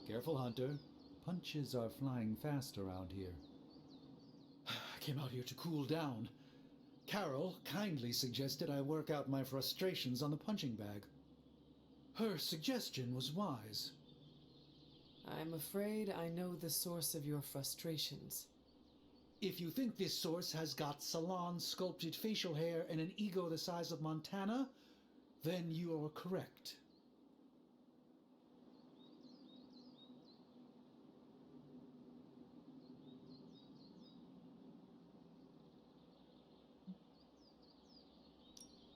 Careful, Hunter. Punches are flying fast around here. I came out here to cool down. Carol kindly suggested I work out my frustrations on the punching bag. Her suggestion was wise. I'm afraid I know the source of your frustrations. If you think this source has got salon-sculpted facial hair and an ego the size of Montana, then you are correct.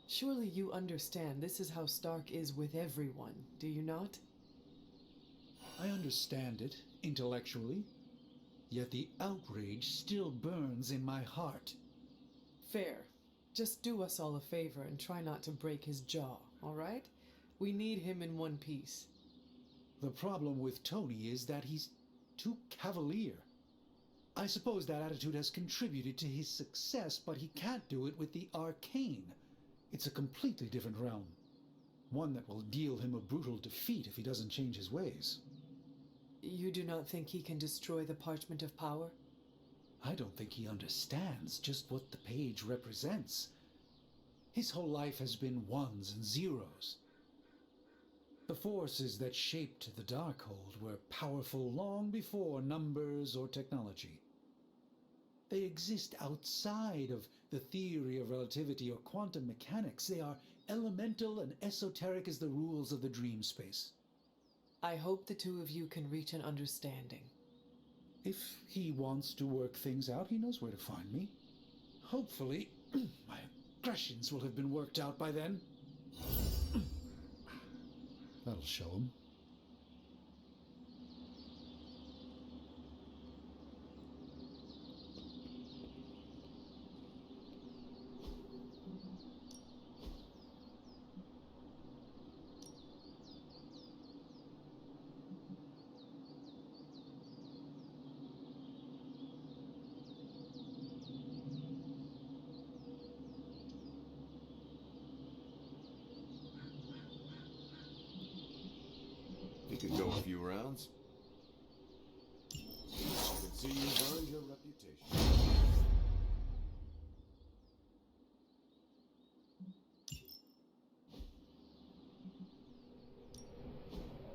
Surely you understand this is how Stark is with everyone, do you not? I understand it, intellectually. Yet the outrage still burns in my heart. Fair. Just do us all a favor and try not to break his jaw, all right? We need him in one piece. The problem with Tony is that he's too cavalier. I suppose that attitude has contributed to his success, but he can't do it with the arcane. It's a completely different realm. One that will deal him a brutal defeat if he doesn't change his ways. You do not think he can destroy the Parchment of Power? I don't think he understands just what the page represents. His whole life has been ones and zeros. The forces that shaped the Darkhold were powerful long before numbers or technology. They exist outside of the theory of relativity or quantum mechanics. They are elemental and esoteric as the rules of the dream space. I hope the two of you can reach an understanding. If he wants to work things out, he knows where to find me. Hopefully, my aggressions will have been worked out by then. That'll show him. We could go a few rounds. I can see you've earned your reputation.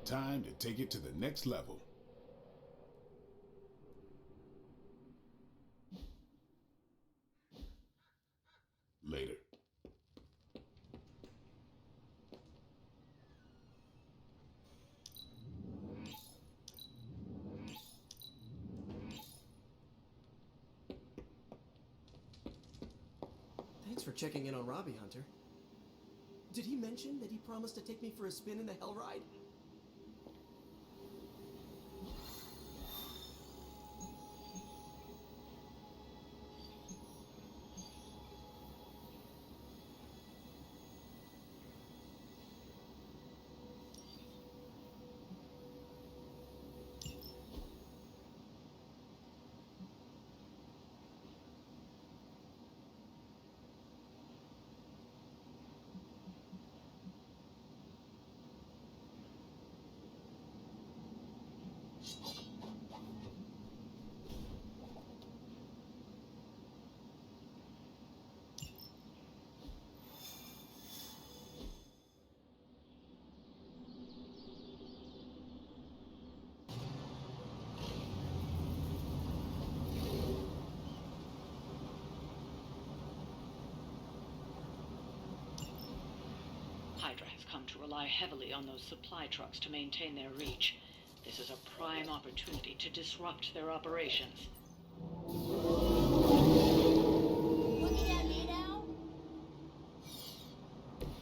Time to take it to the next level. Later. Thanks for checking in on Robbie, Hunter. Did he mention that he promised to take me for a spin in the Hell Ride? Hydra has come to rely heavily on those supply trucks to maintain their reach. This is a prime opportunity to disrupt their operations. Looking at me now?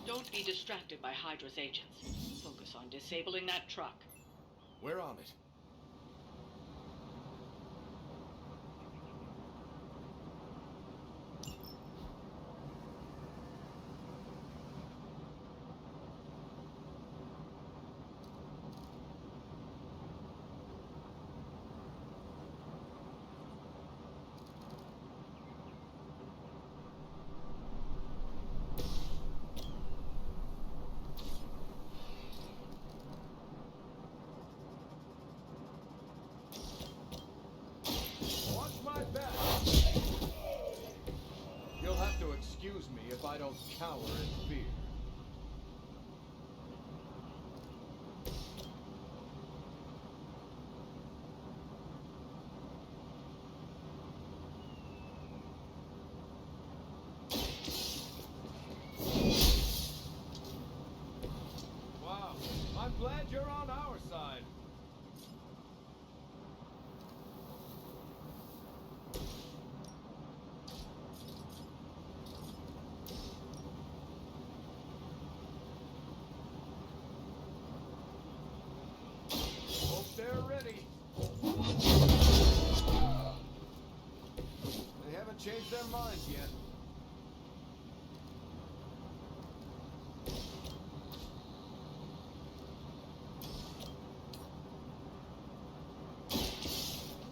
Don't be distracted by Hydra's agents. Focus on disabling that truck. We're on it. glad you're on our side. Hope they're ready. They haven't changed their minds yet.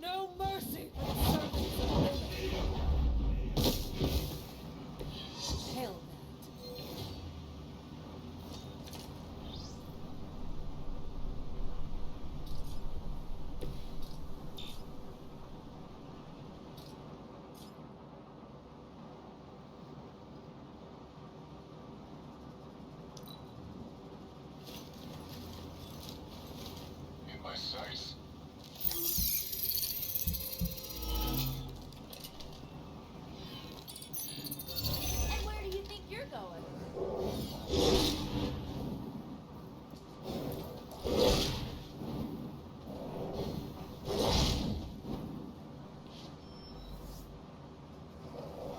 No mercy for the servants of liberty. Hell that. In my sights. And where do you think you're going?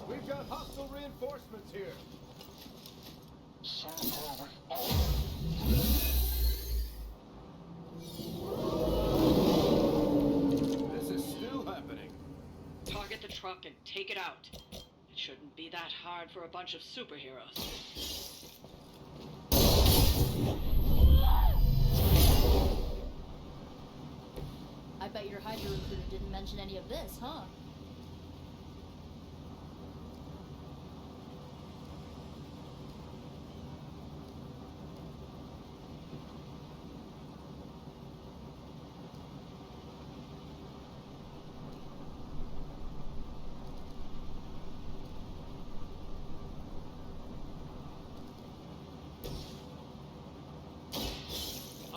We've got hostile reinforcements here. So far with all. This is still happening. Target the truck and take it out. It shouldn't be that hard for a bunch of superheroes. I bet your Hydra recruiter didn't mention any of this, huh?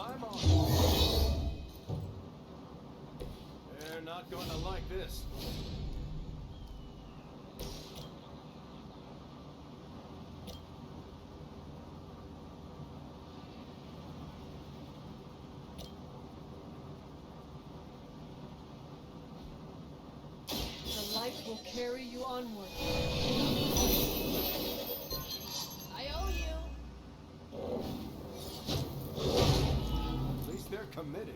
I'm on. They're not going to like this. The light will carry you onward. I owe you. At least they're committed.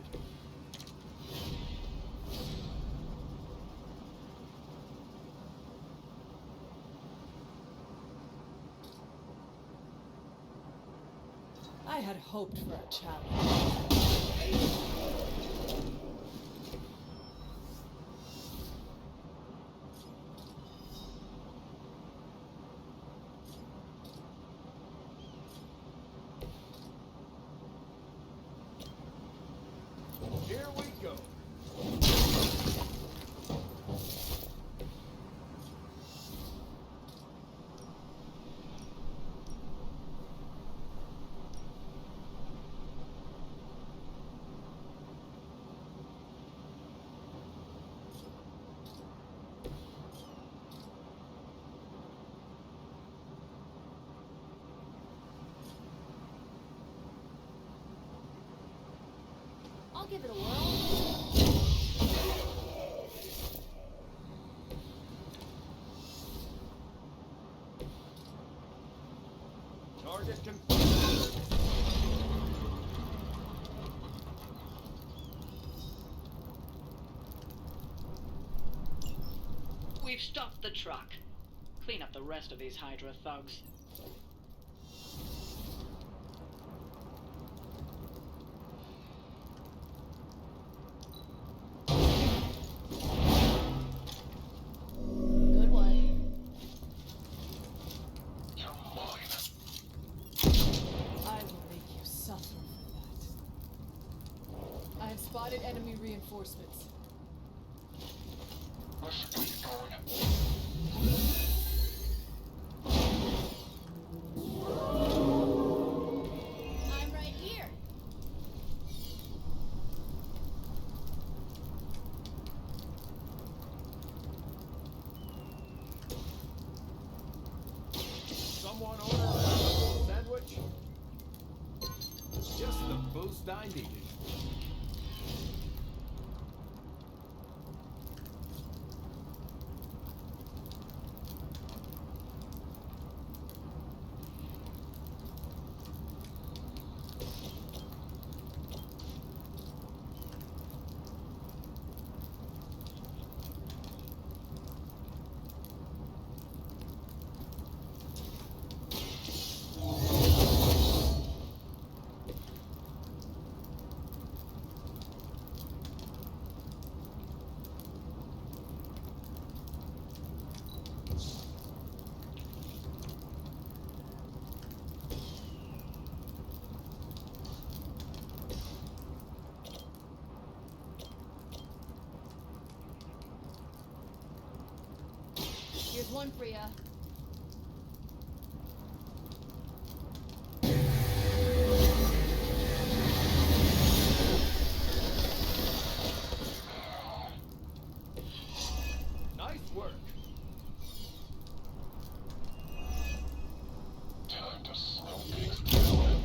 I had hoped for a challenge. Here we go. I'll give it a whirl. Target confirmed. We've stopped the truck. Clean up the rest of these Hydra thugs. Good one. You're mine. I will make you suffer for that. I have spotted enemy reinforcements. Let's get going. I'm right here. Someone order a sandwich? Just the booze Stein needed. Here's one for ya. Nice work. Time to slow things down.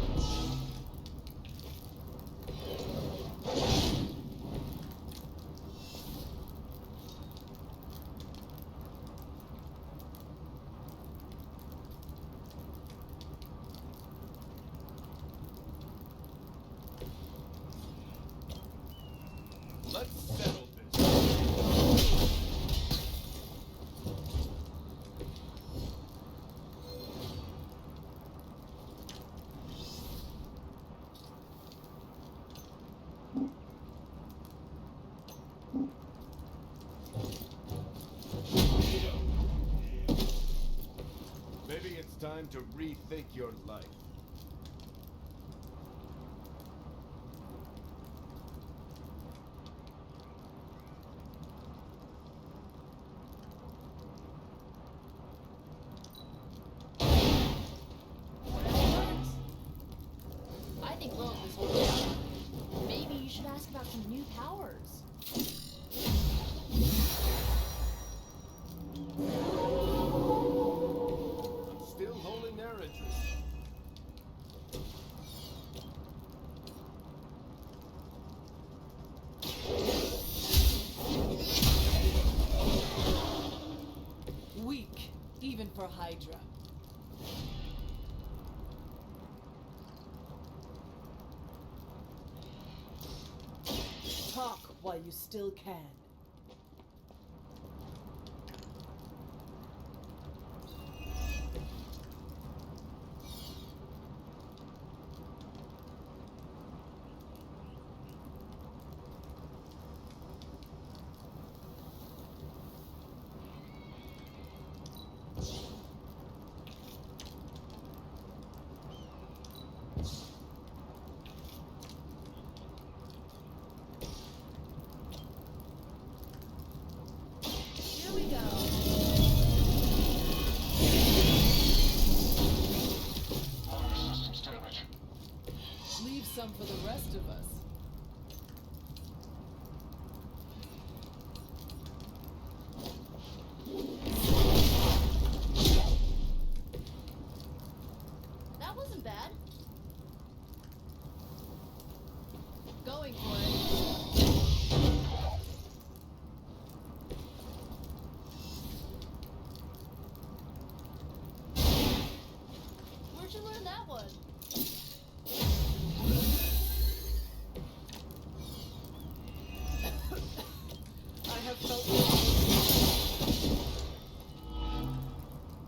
Let's settle this. Maybe it's time to rethink your life. I think Lilith is holding out. Maybe you should ask about some new powers. I'm still holding their interest. Weak, even for Hydra. Talk while you still can. Here we go. Water systems damage. Leave some for the rest of us. That wasn't bad. Going for it. Where'd you learn that one? I have felt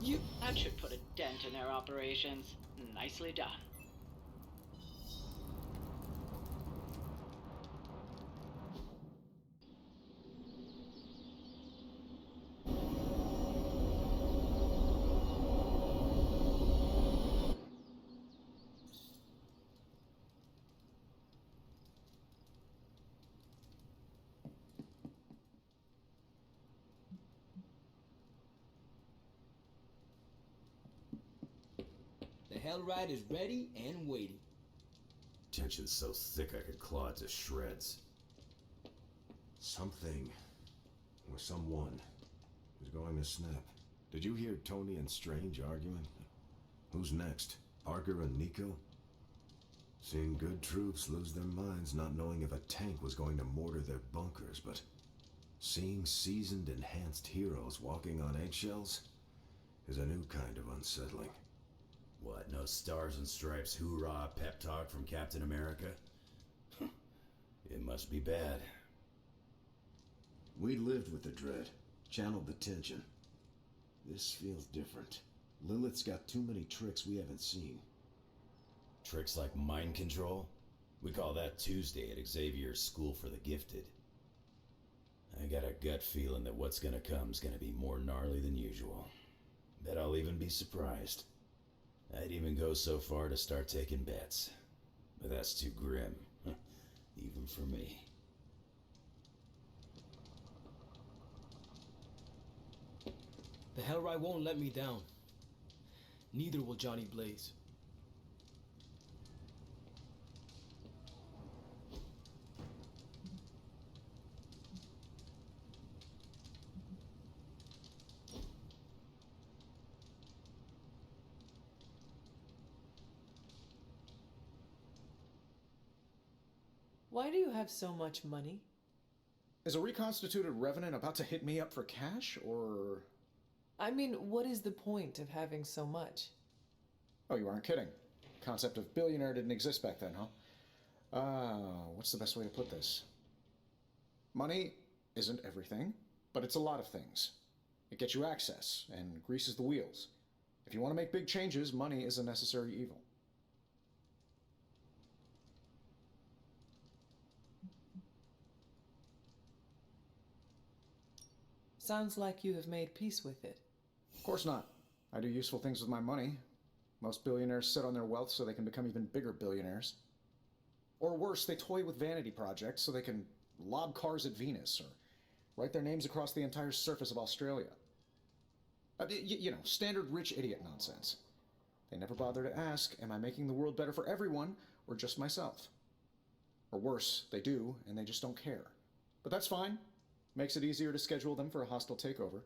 you. That should put a dent in their operations. Nicely done. The Hellride is ready and waiting. Tension's so thick I could claw it to shreds. Something, or someone, is going to snap. Did you hear Tony and Strange arguing? Who's next? Parker and Nico? Seeing good troops lose their minds not knowing if a tank was going to mortar their bunkers, but seeing seasoned, enhanced heroes walking on eggshells is a new kind of unsettling. What, no stars and stripes hoorah pep talk from Captain America? It must be bad. We lived with the dread, channeled the tension. This feels different. Lilith's got too many tricks we haven't seen. Tricks like mind control? We call that Tuesday at Xavier's School for the Gifted. I got a gut feeling that what's gonna come's gonna be more gnarly than usual. Bet I'll even be surprised. I'd even go so far to start taking bets. But that's too grim, even for me. The Hellride won't let me down. Neither will Johnny Blaze. Why do you have so much money? Is a reconstituted revenant about to hit me up for cash, or... I mean, what is the point of having so much? Oh, you aren't kidding. Concept of billionaire didn't exist back then, huh? What's the best way to put this? Money isn't everything, but it's a lot of things. It gets you access and greases the wheels. If you want to make big changes, money is a necessary evil. Sounds like you have made peace with it. Of course not. I do useful things with my money. Most billionaires sit on their wealth so they can become even bigger billionaires. Or worse, they toy with vanity projects so they can lob cars at Venus or write their names across the entire surface of Australia. You know, standard rich idiot nonsense. They never bother to ask, am I making the world better for everyone or just myself? Or worse, they do, and they just don't care. But that's fine. Makes it easier to schedule them for a hostile takeover.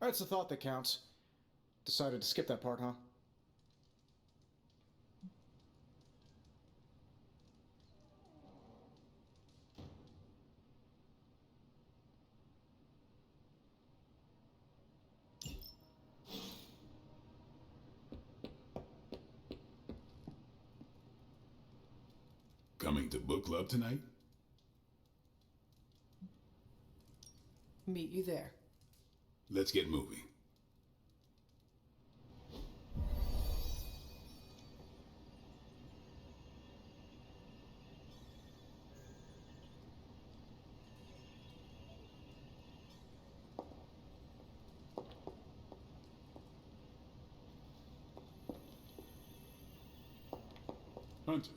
It's the thought that counts. Decided to skip that part, huh? Coming to book club tonight? Meet you there. Let's get moving. Hunter.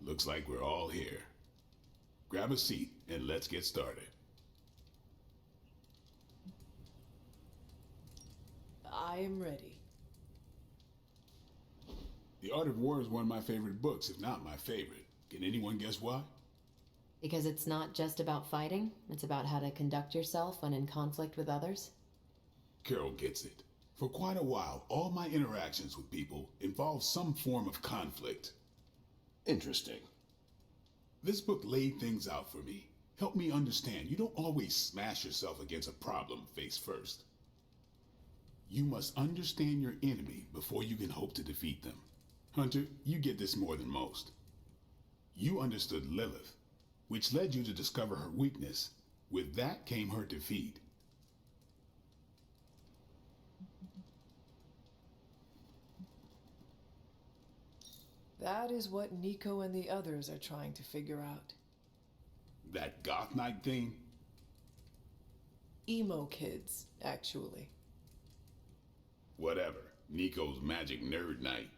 Looks like we're all here. Grab a seat and let's get started. I am ready. The Art of War is one of my favorite books, if not my favorite. Can anyone guess why? Because it's not just about fighting, it's about how to conduct yourself when in conflict with others. Carol gets it. For quite a while, all my interactions with people involve some form of conflict. Interesting. This book laid things out for me. Helped me understand you don't always smash yourself against a problem face first. You must understand your enemy before you can hope to defeat them. Hunter, you get this more than most. You understood Lilith, which led you to discover her weakness. With that came her defeat. That is what Nico and the others are trying to figure out. That goth night thing? Emo kids, actually. Whatever. Nico's magic nerd night.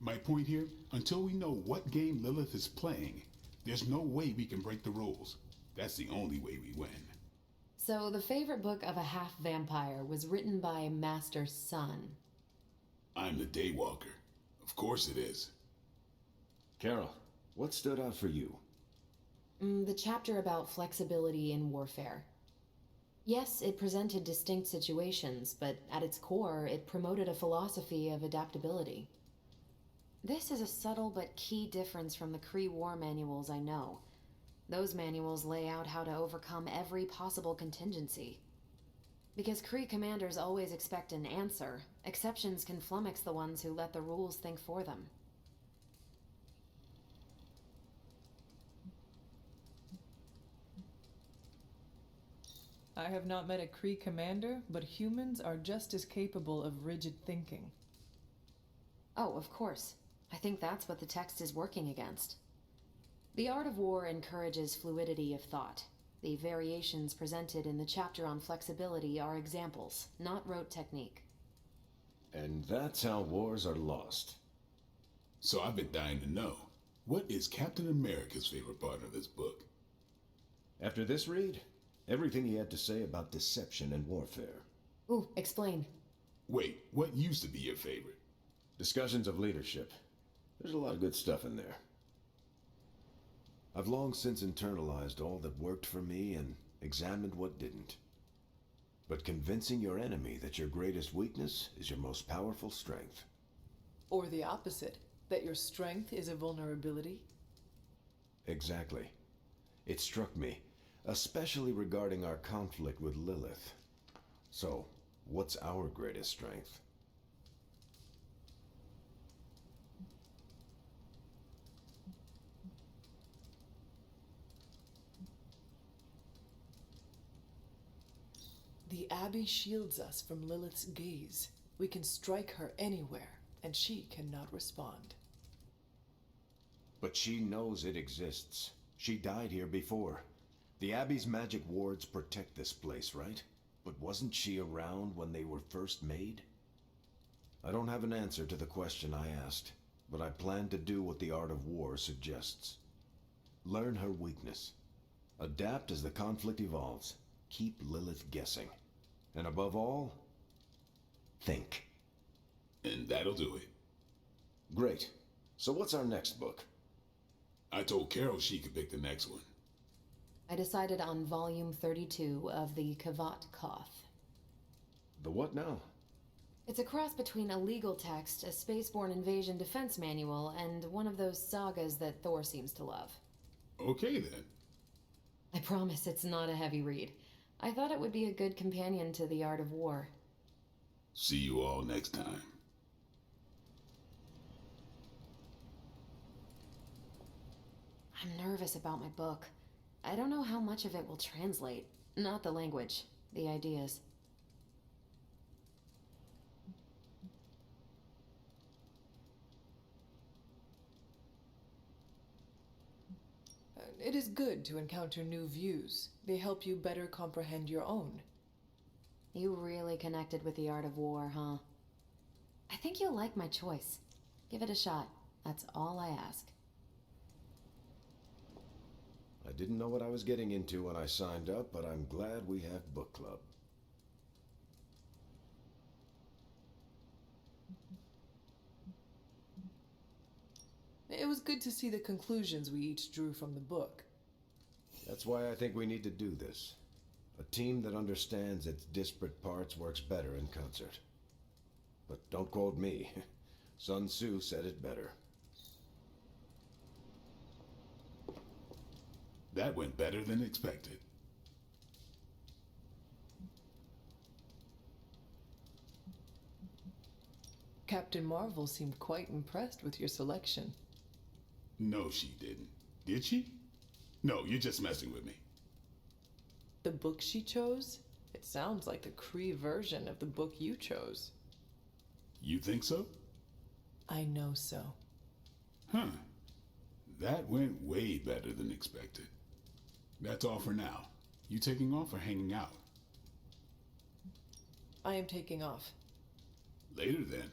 My point here, until we know what game Lilith is playing, there's no way we can break the rules. That's the only way we win. So the favorite book of a half-vampire was written by Master Sun. I'm the Daywalker. Of course it is. Carol, What stood out for you? The chapter about flexibility in warfare. Yes, it presented distinct situations, but at its core, it promoted a philosophy of adaptability. This is a subtle but key difference from the Kree war manuals I know. Those manuals lay out how to overcome every possible contingency. Because Kree commanders always expect an answer, exceptions can flummox the ones who let the rules think for them. I have not met a Kree commander, but humans are just as capable of rigid thinking. Oh, of course. I think that's what the text is working against. The art of war encourages fluidity of thought. The variations presented in the chapter on flexibility are examples, not rote technique. And that's how wars are lost. So I've been dying to know, what is Captain America's favorite part of this book? After this read, everything he had to say about deception and warfare. Ooh, explain. Wait, what used to be your favorite? Discussions of leadership. There's a lot of good stuff in there. I've long since internalized all that worked for me and examined what didn't. But convincing your enemy that your greatest weakness is your most powerful strength. Or the opposite, that your strength is a vulnerability. Exactly. It struck me, especially regarding our conflict with Lilith. So, what's our greatest strength? The Abbey shields us from Lilith's gaze. We can strike her anywhere, and she cannot respond. But she knows it exists. She died here before. The Abbey's magic wards protect this place, right? But wasn't she around when they were first made? I don't have an answer to the question I asked, but I plan to do what the art of war suggests. Learn her weakness. Adapt as the conflict evolves. Keep Lilith guessing. And above all, think. And that'll do it. Great. So what's our next book? I told Carol she could pick the next one. I decided on volume 32 of the Kavat Koth. The what now? It's a cross between a legal text, a spaceborne invasion defense manual, and one of those sagas that Thor seems to love. Okay then. I promise it's not a heavy read. I thought it would be a good companion to the art of war. See you all next time. I'm nervous about my book. I don't know how much of it will translate. Not the language, the ideas. It is good to encounter new views. They help you better comprehend your own. You really connected with the art of war, huh? I think you'll like my choice. Give it a shot. That's all I ask. I didn't know what I was getting into when I signed up, but I'm glad we have book club. It was good to see the conclusions we each drew from the book. That's why I think we need to do this. A team that understands its disparate parts works better in concert. But don't quote me. Sun Tzu said it better. That went better than expected. Captain Marvel seemed quite impressed with your selection. No, she didn't. Did she? No, you're just messing with me. The book she chose? It sounds like the Kree version of the book you chose. You think so? I know so. Huh. That went way better than expected. That's all for now. You taking off or hanging out? I am taking off. Later then.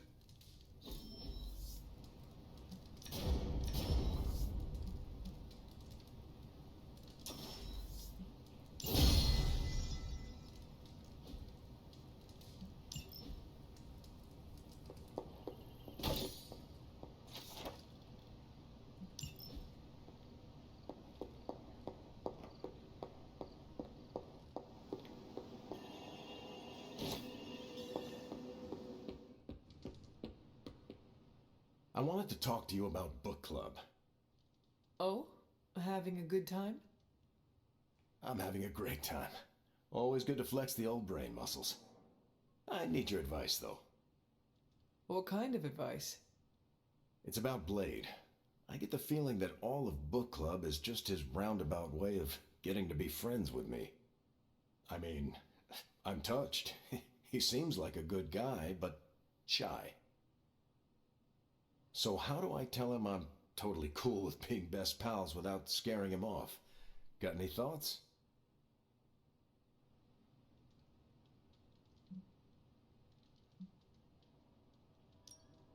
I wanted to talk to you about book club. Oh? Having a good time? I'm having a great time. Always good to flex the old brain muscles. I need your advice, though. What kind of advice? It's about Blade. I get the feeling that all of book club is just his roundabout way of getting to be friends with me. I mean, I'm touched. He seems like a good guy, but shy. So how do I tell him I'm totally cool with being best pals without scaring him off? Got any thoughts?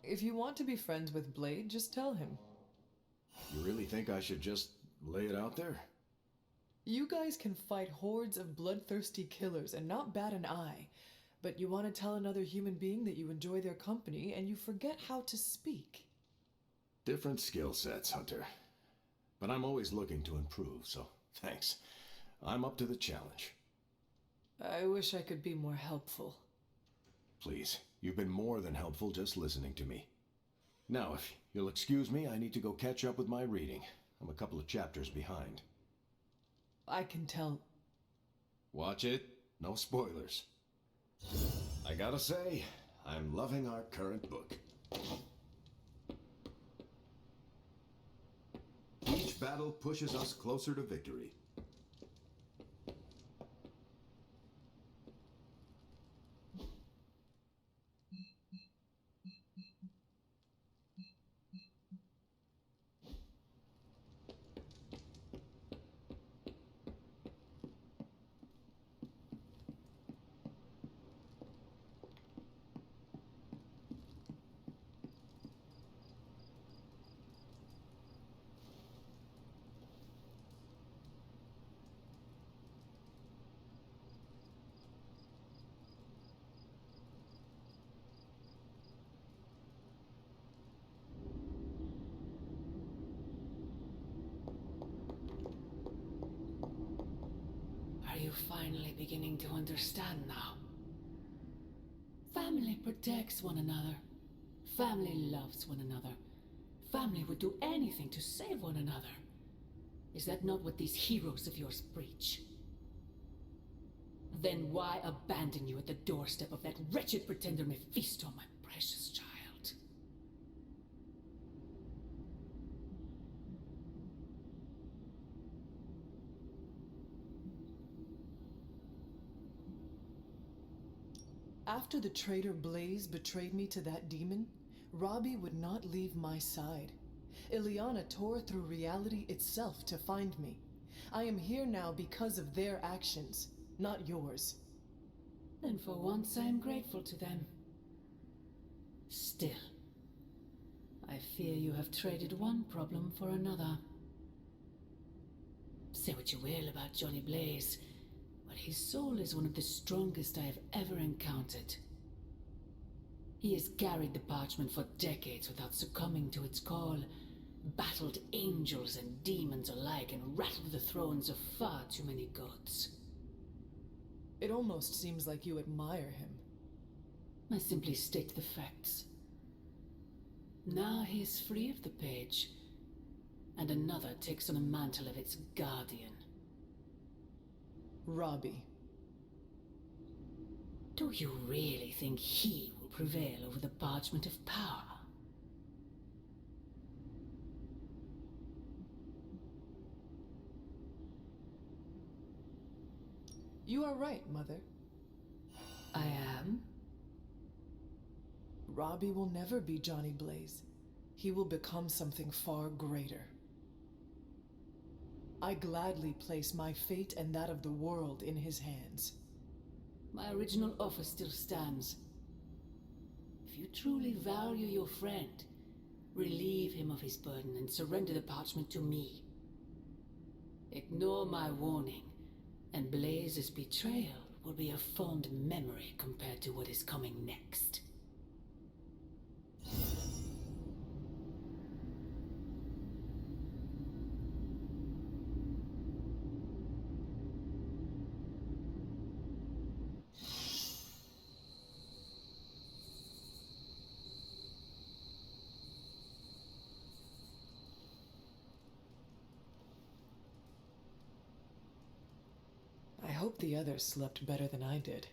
If you want to be friends with Blade, just tell him. You really think I should just lay it out there? You guys can fight hordes of bloodthirsty killers and not bat an eye, but you want to tell another human being that you enjoy their company and you forget how to speak. Different skill sets, Hunter. But I'm always looking to improve, so thanks. I'm up to the challenge. I wish I could be more helpful. Please, you've been more than helpful just listening to me. Now, if you'll excuse me, I need to go catch up with my reading. I'm a couple of chapters behind. I can tell. Watch it. No spoilers. I gotta say, I'm loving our current book. Each battle pushes us closer to victory. Are you finally beginning to understand now? Family protects one another. Family loves one another. Family would do anything to save one another. Is that not what these heroes of yours preach? Then why abandon you at the doorstep of that wretched pretender Mephisto, my precious child? After the traitor Blaze betrayed me to that demon, Robbie would not leave my side. Ileana tore through reality itself to find me. I am here now because of their actions, not yours. Then for once I am grateful to them. Still, I fear you have traded one problem for another. Say what you will about Johnny Blaze, but his soul is one of the strongest I have ever encountered. He has carried the parchment for decades without succumbing to its call, battled angels and demons alike, and rattled the thrones of far too many gods. It almost seems like you admire him. I simply state the facts. Now he is free of the page, and another takes on the mantle of its guardian. Robbie. Do you really think he will prevail over the parchment of power? You are right, Mother. I am? Robbie will never be Johnny Blaze. He will become something far greater. I gladly place my fate and that of the world in his hands. My original offer still stands. If you truly value your friend, relieve him of his burden and surrender the parchment to me. Ignore my warning, and Blaze's betrayal will be a fond memory compared to what is coming next. hope the others slept better than I did.